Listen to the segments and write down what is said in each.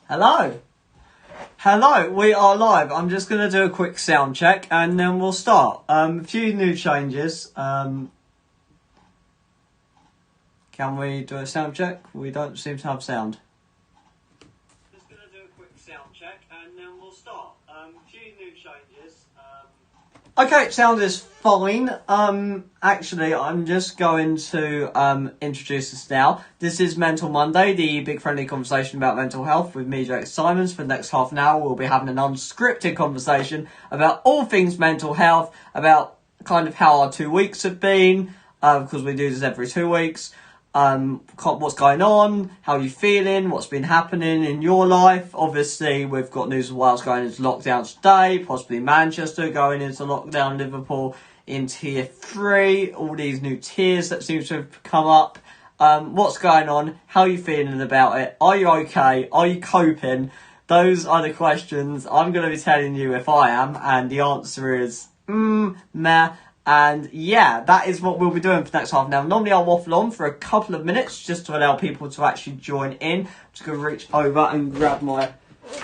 Hello. Hello, we are live. I'm just going to do a quick sound check and then we'll start. A few new changes. Can we do a sound check? We don't seem to have sound. Just going to do a quick sound check and then we'll start. A few new changes. Okay, sound is fine. Actually, I'm just going to introduce us now. This is Mental Monday, the big friendly conversation about mental health with me, Jake Symons. For the next half an hour, we'll be having an unscripted conversation about all things mental health, about kind of how our 2 weeks have been, because we do this every 2 weeks. What's going on, how you feeling, what's been happening in your life. Obviously, we've got news of Wales going into lockdown today, possibly Manchester going into lockdown, Liverpool in tier 3, all these new tiers that seem to have come up. What's going on, how are you feeling about it, are you okay, are you coping? Those are the questions I'm going to be telling you if I am, and the answer is, meh. And yeah, that is what we'll be doing for the next half an hour. Normally I'll waffle on for a couple of minutes just to allow people to actually join in. I'm just going to reach over and grab my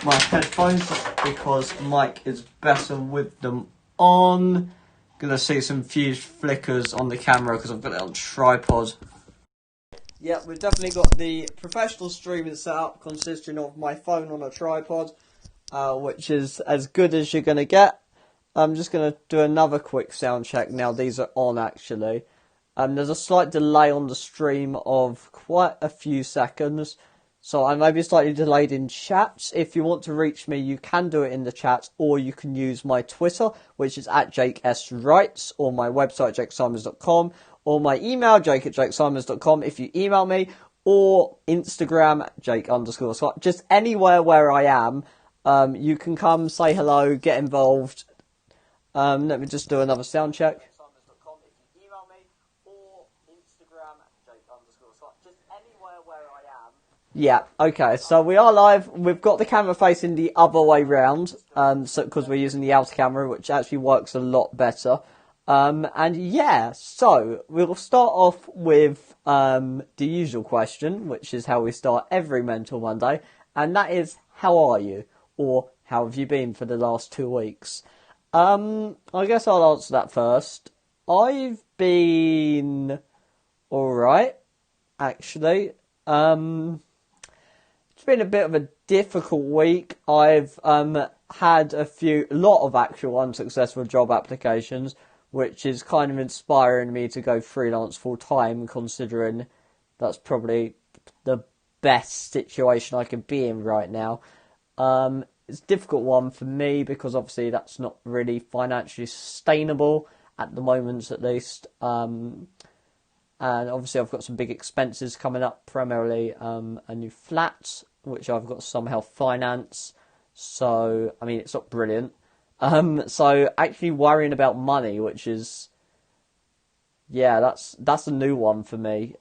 headphones because mic is better with them on. Gonna see some fused flickers on the camera because I've got it on tripod. Yeah, we've definitely got the professional streaming set up consisting of my phone on a tripod, which is as good as you're going to get. I'm just going to do another quick sound check now. These are on, actually. There's a slight delay on the stream of quite a few seconds. So I may be slightly delayed in chats. If you want to reach me, you can do it in the chat. Or you can use my Twitter, which is at JakeSWrites. Or my website, jakesymons.com. Or my email, jake@jakesymons.com, if you email me. Or Instagram, Jake_Scott. Just anywhere where I am. You can come, say hello, get involved. Let me just do another sound check. If you email me, or Instagram, Jake_Scott, just anywhere where I am. Yeah, okay, so we are live. We've got the camera facing the other way round, because we're using the outer camera, which actually works a lot better. And yeah, so we'll start off with the usual question, which is how we start every Mental Monday, and that is, how are you? Or how have you been for the last 2 weeks? I guess I'll answer that first. I've been alright, actually. It's been a bit of a difficult week. I've had a lot of actual unsuccessful job applications, which is kind of inspiring me to go freelance full time, considering that's probably the best situation I could be in right now. It's a difficult one for me because obviously that's not really financially sustainable at the moment, at least. And obviously I've got some big expenses coming up, primarily a new flat, which I've got to somehow finance. So, I mean, it's not brilliant. So actually worrying about money, which is, yeah, that's a new one for me,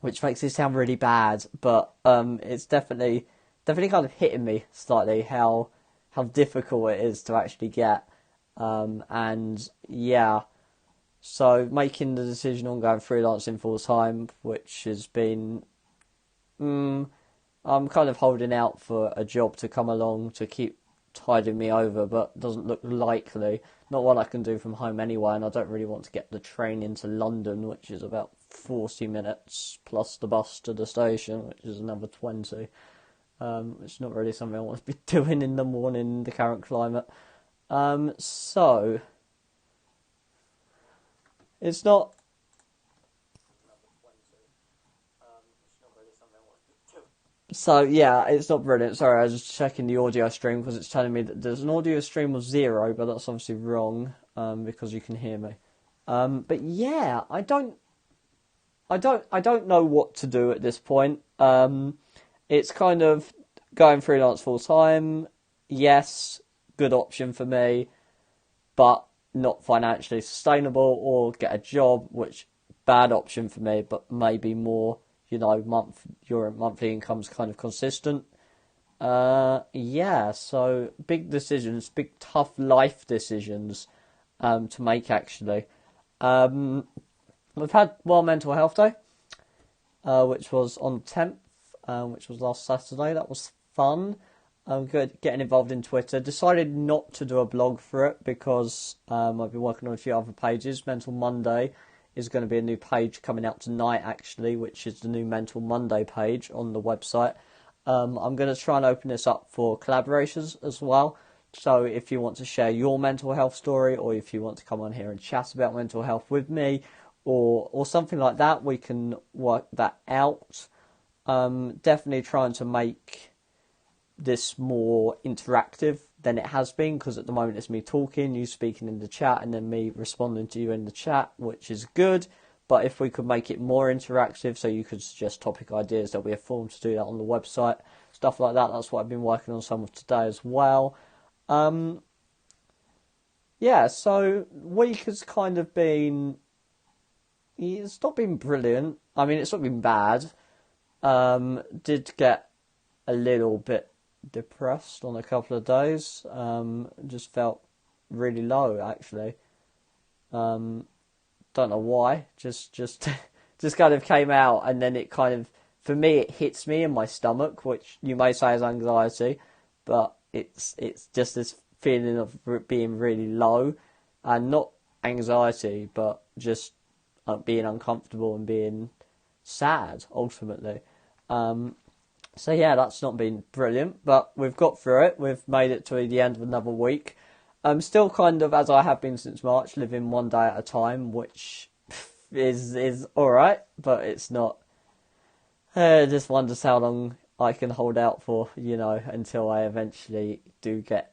which makes it sound really bad, but it's definitely kind of hitting me slightly how difficult it is to actually get. And yeah, so making the decision on going freelancing full time, which has been, I'm kind of holding out for a job to come along to keep tiding me over, but doesn't look likely. Not one I can do from home anyway, and I don't really want to get the train into London, which is about 40 minutes, plus the bus to the station, which is another 20. It's not really something I want to be doing in the morning in the current climate. So it's not. So yeah, it's not brilliant. Sorry, I was just checking the audio stream because it's telling me that there's an audio stream of 0, but that's obviously wrong because you can hear me. But yeah, I don't know what to do at this point. It's kind of going freelance full time. Yes, good option for me, but not financially sustainable. Or get a job, which bad option for me, but maybe more, your monthly income's kind of consistent. Yeah, so big decisions, big tough life decisions to make actually. We've had World Mental Health Day, which was on the 10th, which was last Saturday. That was fun. Good getting involved in Twitter. Decided not to do a blog for it because I've been working on a few other pages. Mental Monday is going to be a new page coming out tonight, actually, which is the new Mental Monday page on the website. I'm going to try and open this up for collaborations as well. So if you want to share your mental health story, or if you want to come on here and chat about mental health with me, or something like that, we can work that out. Definitely trying to make this more interactive than it has been, because at the moment it's me talking, you speaking in the chat, and then me responding to you in the chat, which is good. But if we could make it more interactive, so you could suggest topic ideas, there'll be a form to do that on the website, stuff like that. That's what I've been working on some of today as well. Yeah, so week has kind of been, it's not been brilliant. I mean, it's not been bad. Did get a little bit depressed on a couple of days. Just felt really low, actually. Don't know why. Just kind of came out, and then it kind of, for me, it hits me in my stomach, which you may say is anxiety, but it's just this feeling of being really low, and not anxiety, but just being uncomfortable and being sad, ultimately. So yeah, that's not been brilliant, but we've got through it. We've made it to the end of another week. I'm still kind of, as I have been since March, living one day at a time, which is alright, but it's not. Just wonders how long I can hold out for, until I eventually do get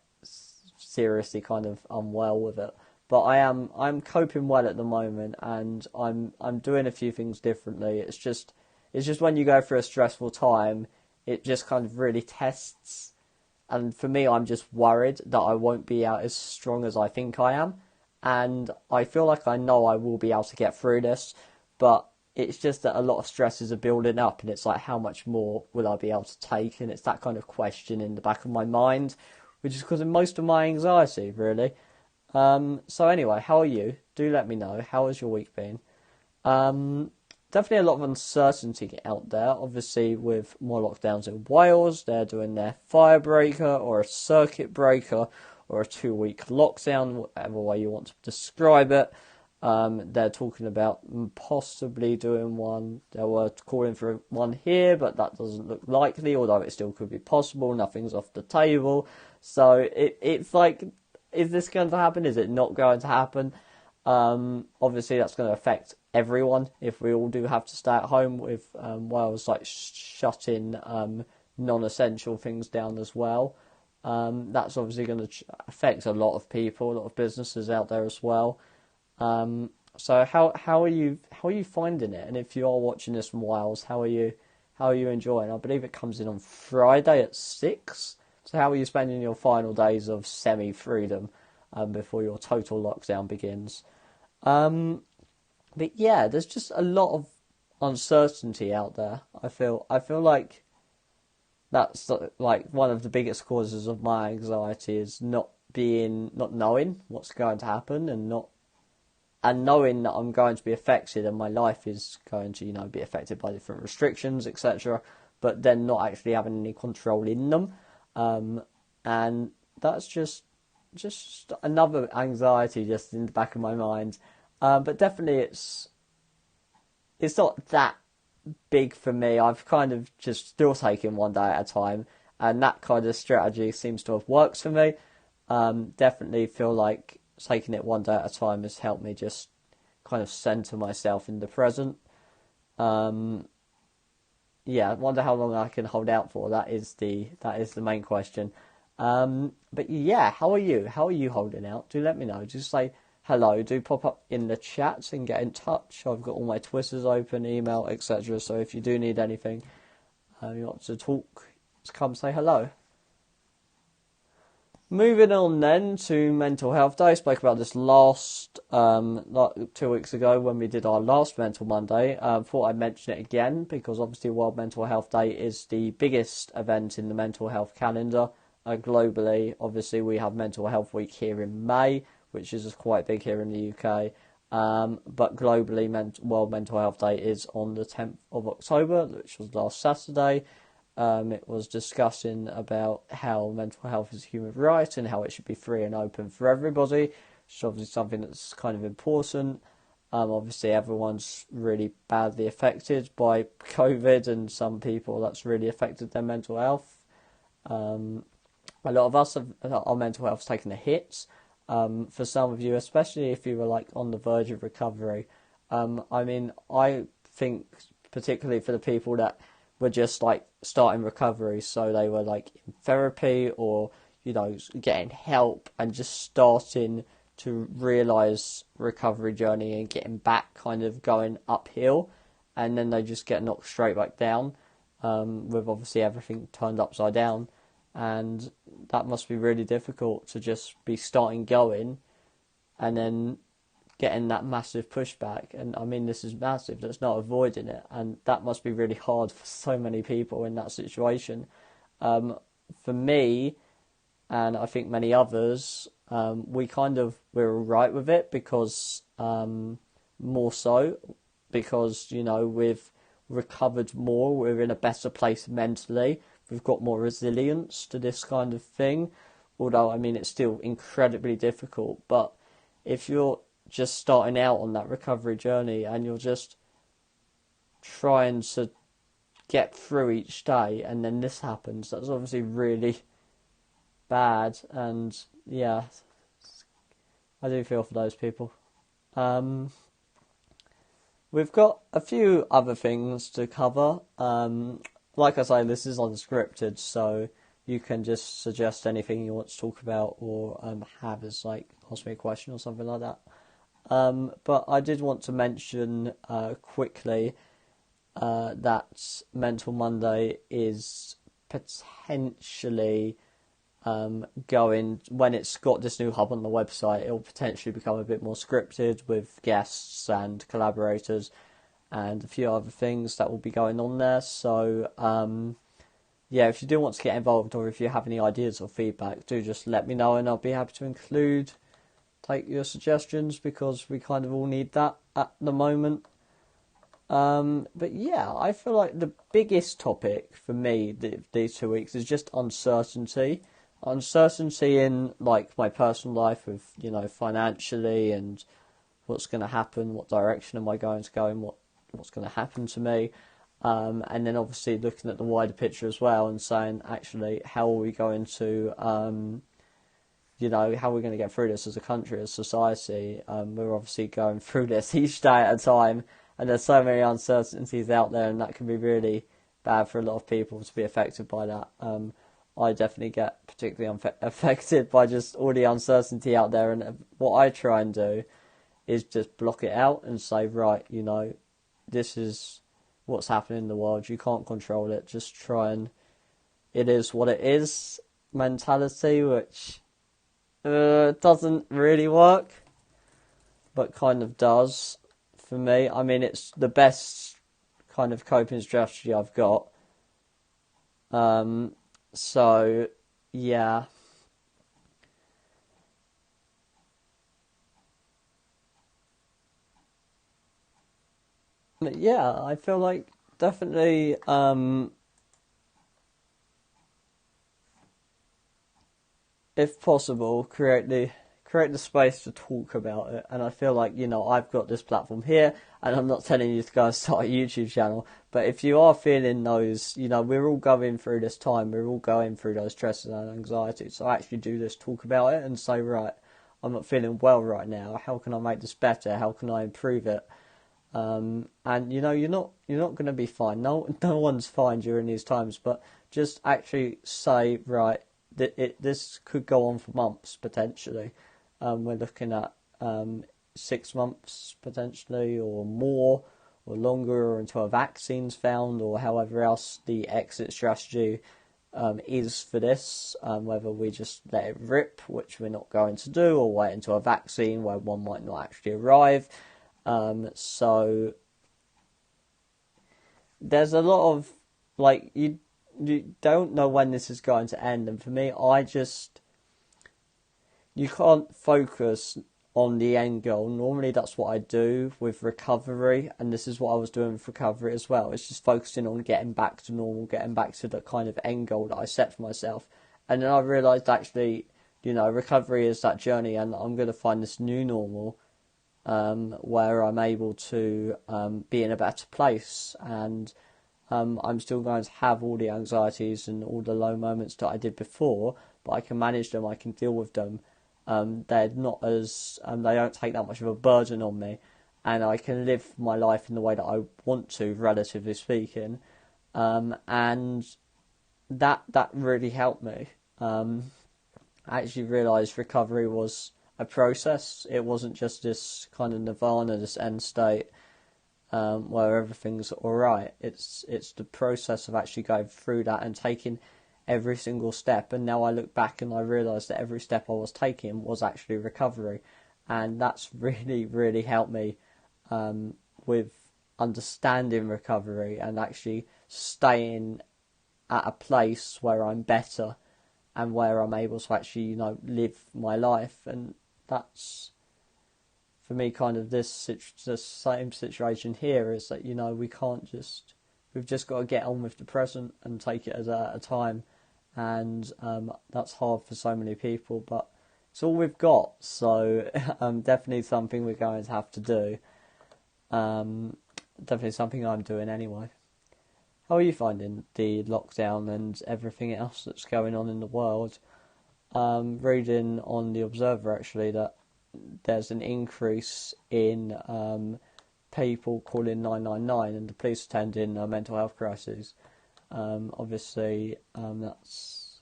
seriously kind of unwell with it. But I'm coping well at the moment, and I'm doing a few things differently. It's just when you go through a stressful time, it just kind of really tests. And for me, I'm just worried that I won't be out as strong as I think I am. And I feel like I know I will be able to get through this, but it's just that a lot of stresses are building up, and it's like, how much more will I be able to take? And it's that kind of question in the back of my mind, which is causing most of my anxiety, really. So anyway, how are you? Do let me know. How has your week been? Definitely a lot of uncertainty out there. Obviously, with more lockdowns in Wales, they're doing their fire breaker or a circuit breaker or a 2-week lockdown, whatever way you want to describe it. They're talking about possibly doing one. They were calling for one here, but that doesn't look likely, although it still could be possible. Nothing's off the table. So it's like, is this going to happen? Is it not going to happen? Obviously, that's going to affect everyone if we all do have to stay at home, with Wales like shutting non-essential things down as well. That's obviously going to affect a lot of people, a lot of businesses out there as well. So how are you finding it? And if you are watching this from Wales, how are you enjoying? I believe it comes in on Friday at 6. So how are you spending your final days of semi-freedom before your total lockdown begins? But yeah, there's just a lot of uncertainty out there. I feel like that's like one of the biggest causes of my anxiety, is not knowing what's going to happen, and knowing that I'm going to be affected, and my life is going to, be affected by different restrictions, etc. But then not actually having any control in them, and that's just another anxiety just in the back of my mind. But definitely it's not that big for me. I've kind of just still taken one day at a time, and that kind of strategy seems to have worked for me. Definitely feel like taking it one day at a time has helped me just kind of center myself in the present. Yeah, I wonder how long I can hold out for. That is the main question. But yeah, how are you? How are you holding out? Do let me know. Just say hello. Do pop up in the chat and get in touch. I've got all my Twitters open, email, etc. So if you do need anything, you want to talk, just come say hello. Moving on then to Mental Health Day. I spoke about this last 2 weeks ago when we did our last Mental Monday. Thought I'd mention it again because obviously World Mental Health Day is the biggest event in the mental health calendar globally. Obviously we have Mental Health Week here in May, which is quite big here in the UK. But globally, World Mental Health Day is on the 10th of October, which was last Saturday. it was discussing about how mental health is a human right and how it should be free and open for everybody, which is obviously something that's kind of important. Obviously, everyone's really badly affected by COVID, and some people that's really affected their mental health. A lot of us our mental health's taken a hit. For some of you, especially if you were like on the verge of recovery. I think particularly for the people that were just like starting recovery, so they were like in therapy or, getting help and just starting to realise recovery journey and getting back kind of going uphill, and then they just get knocked straight back down, with obviously everything turned upside down, and that must be really difficult to just be starting going and then getting that massive pushback. And I mean, this is massive, there's no avoiding it, and that must be really hard for so many people in that situation. For me, and I think many others, we're all right with it because, more so, because, we've recovered more, we're in a better place mentally, we've got more resilience to this kind of thing. Although, I mean, it's still incredibly difficult, but if you're just starting out on that recovery journey and you're just trying to get through each day and then this happens, that's obviously really bad. And yeah, I do feel for those people. We've got a few other things to cover. Like I say, this is unscripted, so you can just suggest anything you want to talk about or have as like ask me a question or something like that. But I did want to mention quickly that Mental Monday is potentially going, when it's got this new hub on the website, it'll potentially become a bit more scripted with guests and collaborators and a few other things that will be going on there. So yeah, if you do want to get involved or if you have any ideas or feedback, do just let me know and I'll be happy to take your suggestions, because we kind of all need that at the moment. But yeah, I feel like the biggest topic for me these 2 weeks is just uncertainty. Uncertainty in like my personal life with, financially and what's going to happen, what direction am I going to go in, what's going to happen to me. And then obviously looking at the wider picture as well and saying, actually, how are we going to, how are we going to get through this as a country, as society? We're obviously going through this each day at a time, and there's so many uncertainties out there, and that can be really bad for a lot of people to be affected by that. I definitely get particularly affected by just all the uncertainty out there, and what I try and do is just block it out and say, right, this is what's happening in the world, you can't control it, just try and it is what it is mentality, which doesn't really work, but kind of does for me. I mean, it's the best kind of coping strategy I've got. So, yeah. But yeah, I feel like definitely, if possible, create the space to talk about it. And I feel like, I've got this platform here, and I'm not telling you to go and start a YouTube channel, but if you are feeling those, we're all going through this time, we're all going through those stresses and anxieties, so actually do this, talk about it and say, right, I'm not feeling well right now, how can I make this better, how can I improve it? And you're not going to be fine. No one's fine during these times. But just actually say, right, this could go on for months potentially. We're looking at 6 months potentially, or more, or longer, or until a vaccine's found, or however else the exit strategy is for this. Whether we just let it rip, which we're not going to do, or wait until a vaccine where one might not actually arrive. So there's a lot of, like, you don't know when this is going to end, and for me, you can't focus on the end goal. Normally that's what I do with recovery, and this is what I was doing with recovery as well. It's just focusing on getting back to normal, getting back to the kind of end goal that I set for myself. And then I realised actually, recovery is that journey, and I'm going to find this new normal where I'm able to be in a better place, and I'm still going to have all the anxieties and all the low moments that I did before, but I can manage them, I can deal with them. They're not as they don't take that much of a burden on me, and I can live my life in the way that I want to, relatively speaking, and that really helped me. I actually realised recovery was a process. It wasn't just this kind of nirvana, this end state where everything's all right. It's the process of actually going through that and taking every single step. And now I look back and I realise that every step I was taking was actually recovery, and that's really, really helped me with understanding recovery and actually staying at a place where I'm better and where I'm able to actually, live my life. And that's, for me, kind of the same situation here, is that, we've just got to get on with the present and take it as a time. And that's hard for so many people, but it's all we've got. So definitely something we're going to have to do. Definitely something I'm doing anyway. How are you finding the lockdown and everything else that's going on in the world? Reading on the Observer actually that there's an increase in people calling 999 and the police attending mental health crises. Obviously, that's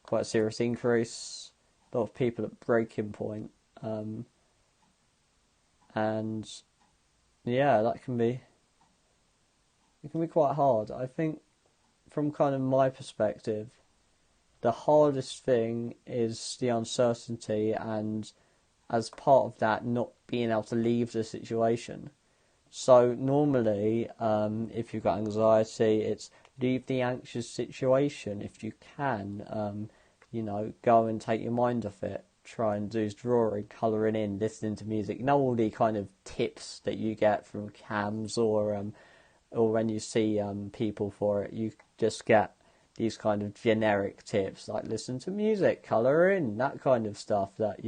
quite a serious increase. A lot of people at breaking point, and yeah, it can be quite hard. I think, from kind of my perspective, the hardest thing is the uncertainty, and as part of that, not being able to leave the situation. So normally, if you've got anxiety, it's leave the anxious situation if you can. Go and take your mind off it. Try and do drawing, colouring in, listening to music. All the kind of tips that you get from cams or when you see people for it. You just get these kind of generic tips like listen to music, colour in, that kind of stuff that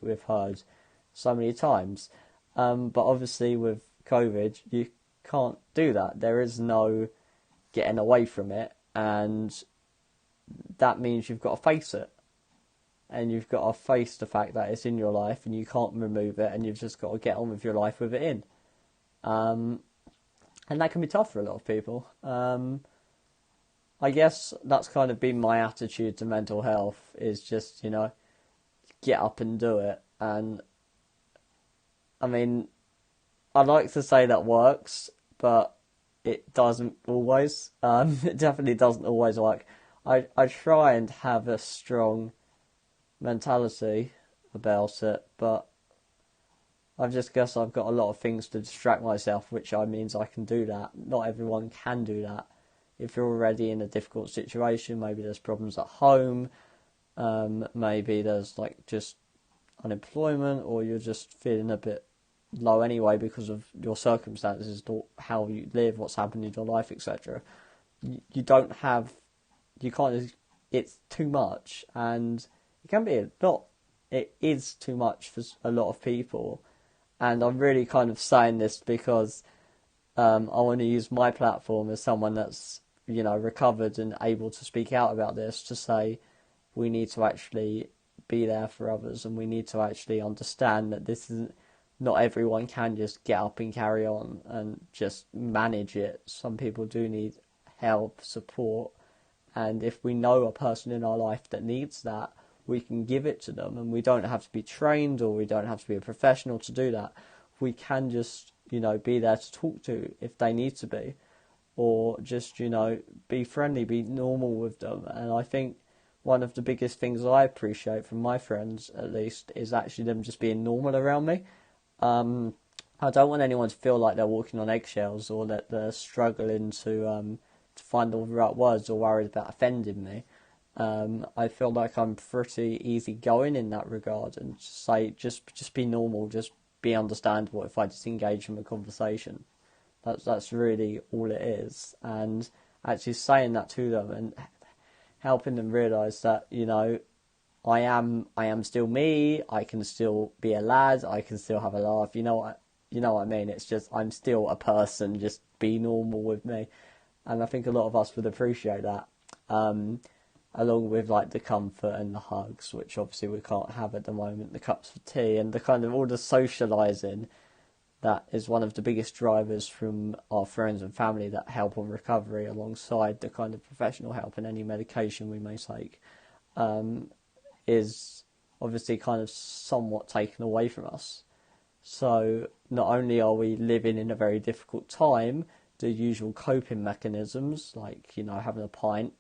we've heard so many times. But obviously with COVID, you can't do that. There is no getting away from it, and that means you've got to face it, and you've got to face the fact that it's in your life and you can't remove it, and you've just got to get on with your life with it in. And that can be tough for a lot of people. I guess that's kind of been my attitude to mental health, is just, get up and do it. And I mean, I like to say that works, but it doesn't always. It definitely doesn't always work. I try and have a strong mentality about it, but I just guess I've got a lot of things to distract myself, which means I can do that. Not everyone can do that. If you're already in a difficult situation, maybe there's problems at home, maybe there's just unemployment, or you're just feeling a bit low anyway because of your circumstances, how you live, what's happened in your life, etc. You can't, it's too much, and it can be it is too much for a lot of people. And I'm really kind of saying this because I want to use my platform as someone that's, recovered and able to speak out about this, to say we need to actually be there for others, and we need to actually understand that this isn't, not everyone can just get up and carry on and just manage it. Some people do need help, support, and if we know a person in our life that needs that, we can give it to them, and we don't have to be trained, or we don't have to be a professional to do that. We can just, be there to talk to if they need to be, or just, be friendly, be normal with them. And I think one of the biggest things I appreciate from my friends, at least, is actually them just being normal around me. I don't want anyone to feel like they're walking on eggshells, or that they're struggling to find all the right words, or worried about offending me. I feel like I'm pretty easygoing in that regard, and say just be normal, just be understandable. If I just engage in a conversation, that's really all it is. And actually saying that to them and helping them realise that, I am still me. I can still be a lad. I can still have a laugh. You know what I mean. It's just I'm still a person. Just be normal with me, and I think a lot of us would appreciate that. Along with like the comfort and the hugs, which obviously we can't have at the moment, the cups of tea and the kind of all the socialising that is one of the biggest drivers from our friends and family that help on recovery, alongside the kind of professional help and any medication we may take, is obviously kind of somewhat taken away from us. So not only are we living in a very difficult time, the usual coping mechanisms like having a pint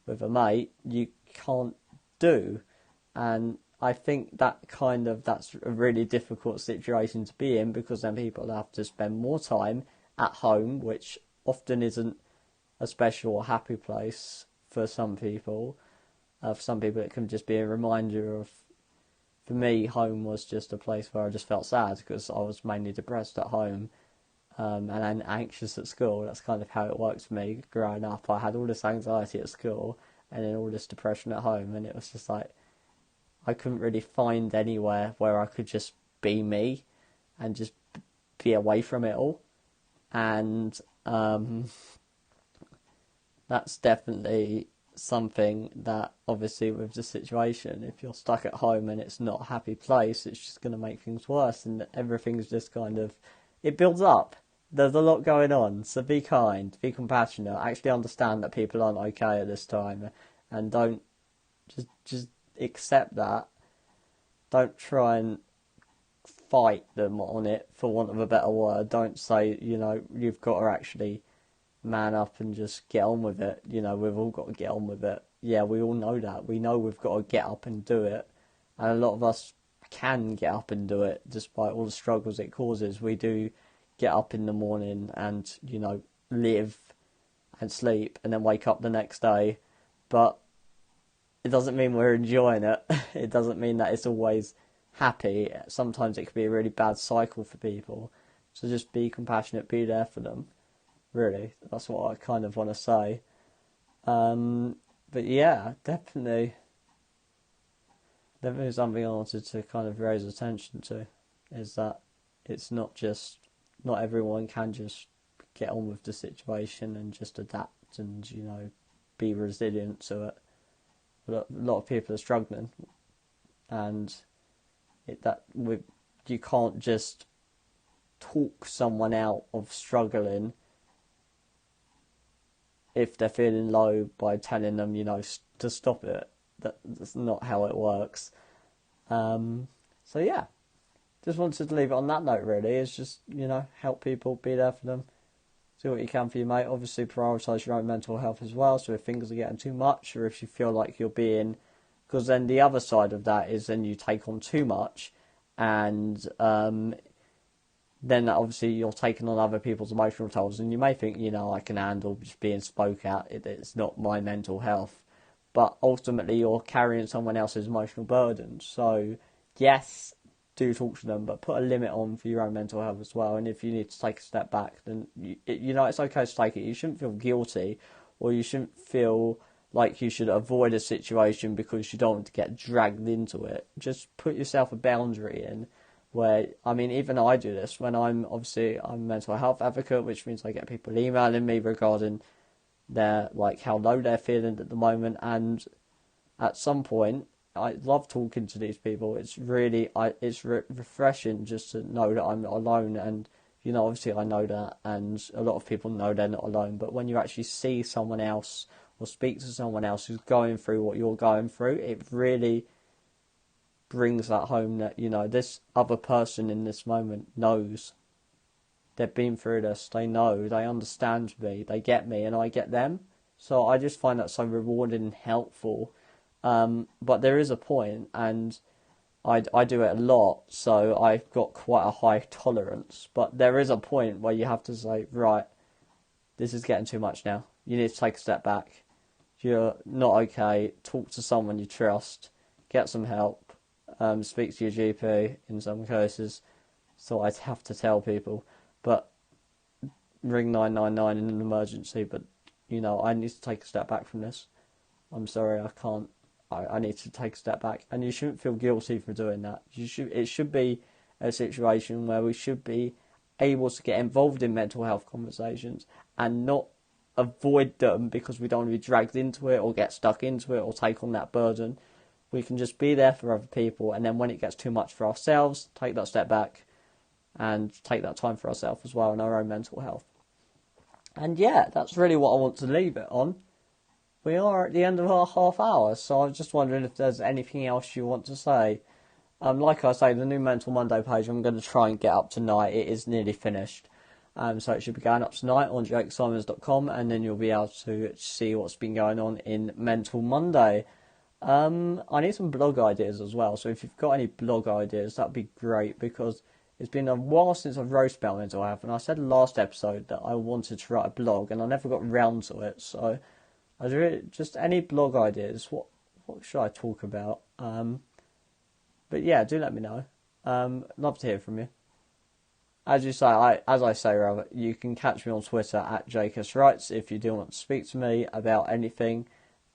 with a mate, you can't do. And I think that's a really difficult situation to be in, because then people have to spend more time at home, which often isn't a special or happy place for some people. For some people it can just be a reminder of, for me, home was just a place where I just felt sad because I was mainly depressed at home. And then anxious at school. That's kind of how it worked for me growing up. I had all this anxiety at school and then all this depression at home, and it was just like I couldn't really find anywhere where I could just be me and just be away from it all. And that's definitely something that, obviously, with the situation, if you're stuck at home and it's not a happy place, it's just going to make things worse, and everything's just kind of, it builds up. There's a lot going on, so be kind, be compassionate, actually understand that people aren't okay at this time, and don't just accept that. Don't try and fight them on it, for want of a better word. Don't say, you've got to actually man up and just get on with it. We've all got to get on with it. Yeah, we all know that. We know we've got to get up and do it, and a lot of us can get up and do it despite all the struggles it causes. We do get up in the morning and, live and sleep and then wake up the next day. But it doesn't mean we're enjoying it. It doesn't mean that it's always happy. Sometimes it can be a really bad cycle for people. So just be compassionate, be there for them. Really, that's what I kind of want to say. But yeah, definitely something I wanted to kind of raise attention to, is that it's not everyone can just get on with the situation and just adapt and, be resilient to it. But a lot of people are struggling, and you can't just talk someone out of struggling if they're feeling low by telling them, to stop it. That's not how it works. So yeah. Just wanted to leave it on that note, really. It's just, help people, be there for them. Do what you can for your mate. Obviously, prioritise your own mental health as well. So if things are getting too much, or if you feel like you're being... Because then the other side of that is then you take on too much, and then obviously you're taking on other people's emotional tolls, and you may think, I can handle just being spoke at. It's not my mental health. But ultimately, you're carrying someone else's emotional burden. So, yes, do talk to them, but put a limit on for your own mental health as well. And if you need to take a step back, then it's okay to take it. You shouldn't feel guilty, or you shouldn't feel like you should avoid a situation because you don't want to get dragged into it. Just put yourself a boundary in, where, even I do this when I'm a mental health advocate, which means I get people emailing me regarding their, how low they're feeling at the moment, and at some point, I love talking to these people. It's really, refreshing just to know that I'm not alone. And, obviously I know that, and a lot of people know they're not alone. But when you actually see someone else or speak to someone else who's going through what you're going through, it really brings that home that, this other person in this moment knows. They've been through this. They know. They understand me. They get me, and I get them. So I just find that so rewarding and helpful. But there is a point, and I do it a lot, so I've got quite a high tolerance. But there is a point where you have to say, right, this is getting too much now. You need to take a step back. if you're not okay, talk to someone you trust, get some help, speak to your GP in some cases. So I'd have to tell people, but ring 999 in an emergency. But I need to take a step back from this. I'm sorry, I can't. I need to take a step back, and you shouldn't feel guilty for doing that. It should be a situation where we should be able to get involved in mental health conversations and not avoid them because we don't want to be dragged into it or get stuck into it or take on that burden. We can just be there for other people, and then when it gets too much for ourselves, take that step back and take that time for ourselves as well and our own mental health. And yeah, that's really what I want to leave it on. We are at the end of our half hour, so I was just wondering if there's anything else you want to say. Like I say, the new Mental Monday page I'm going to try and get up tonight. It is nearly finished. So it should be going up tonight on jakesymons.com, and then you'll be able to see what's been going on in Mental Monday. I need some blog ideas as well, so if you've got any blog ideas, that'd be great, because it's been a while since I've roasted about mental health, and I said last episode that I wanted to write a blog, and I never got round to it, so just any blog ideas. What should I talk about? But yeah, do let me know. Love to hear from you. As I say, you can catch me on Twitter at JakeSWrites if you do want to speak to me about anything.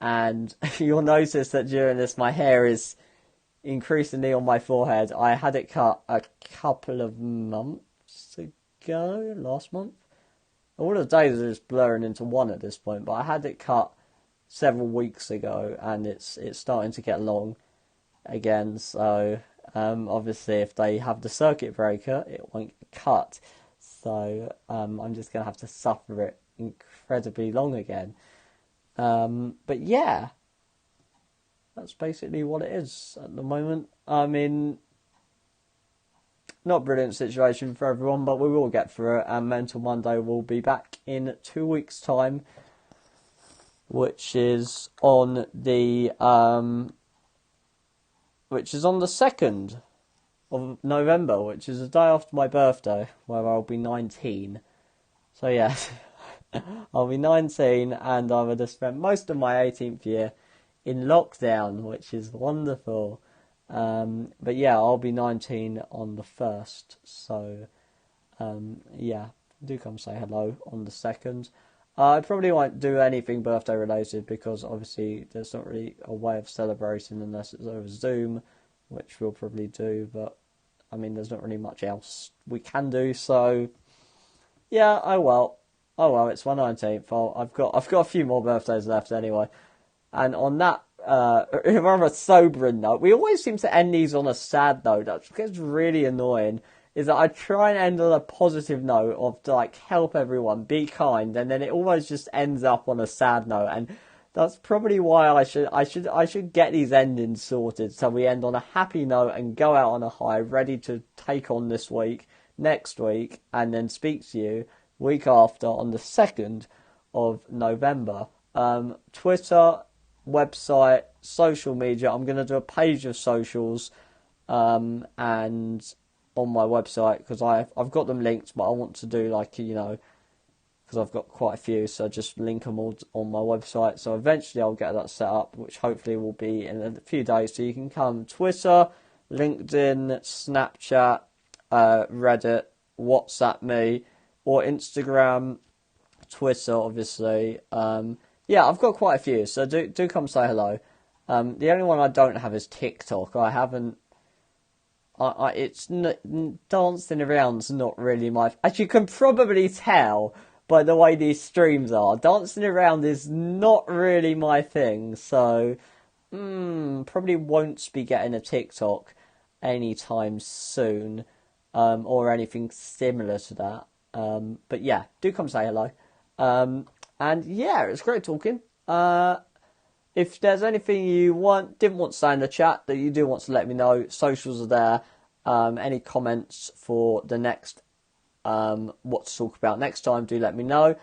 And you'll notice that during this, my hair is increasingly on my forehead. I had it cut a couple of months ago, last month. All the days are just blurring into one at this point, but I had it cut several weeks ago, and it's starting to get long again. So obviously, if they have the circuit breaker, it won't get cut. So I'm just going to have to suffer it incredibly long again. But yeah, that's basically what it is at the moment. I mean, not a brilliant situation for everyone, but we will get through it, and Mental Monday will be back in 2 weeks' time, which is on the 2nd of November, which is the day after my birthday, where I'll be 19. So yes, I'll be 19, and I would have spent most of my 18th year in lockdown, which is wonderful. But yeah, I'll be 19 on the 1st, so yeah, do come say hello on the 2nd. I probably won't do anything birthday related, because obviously there's not really a way of celebrating unless it's over Zoom, which we'll probably do, but I mean, there's not really much else we can do, so yeah, oh well, it's my 19th. I've got a few more birthdays left anyway. And on that rather sobering note, we always seem to end these on a sad note. That gets really annoying. Is that I try and end on a positive note of to help everyone, be kind, and then it always just ends up on a sad note. And that's probably why I should get these endings sorted, so we end on a happy note and go out on a high, ready to take on this week, next week, and then speak to you week after on the 2nd of November. Twitter, website, social media. I'm going to do a page of socials and on my website, because I've got them linked, but I want to do because I've got quite a few, so just link them all on my website. So eventually I'll get that set up, which hopefully will be in a few days. So you can come Twitter, LinkedIn, Snapchat, Reddit, WhatsApp me, or Instagram, Twitter, obviously. Yeah, I've got quite a few, so do come say hello. The only one I don't have is TikTok. I haven't. Dancing around's not really my. As you can probably tell by the way these streams are, dancing around is not really my thing. So, probably won't be getting a TikTok anytime soon, or anything similar to that. But yeah, do come say hello. And yeah, it's great talking. If there's anything you didn't want to say in the chat that you do want to let me know, socials are there. Any comments for the next, what to talk about next time, do let me know.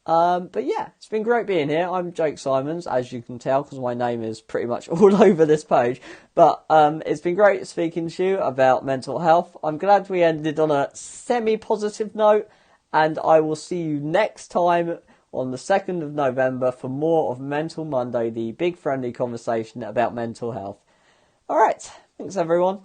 But yeah, it's been great being here. I'm Jake Symons, as you can tell, because my name is pretty much all over this page. But it's been great speaking to you about mental health. I'm glad we ended on a semi-positive note, and I will see you next time on the 2nd of November for more of Mental Monday, the big friendly conversation about mental health. Alright, thanks everyone.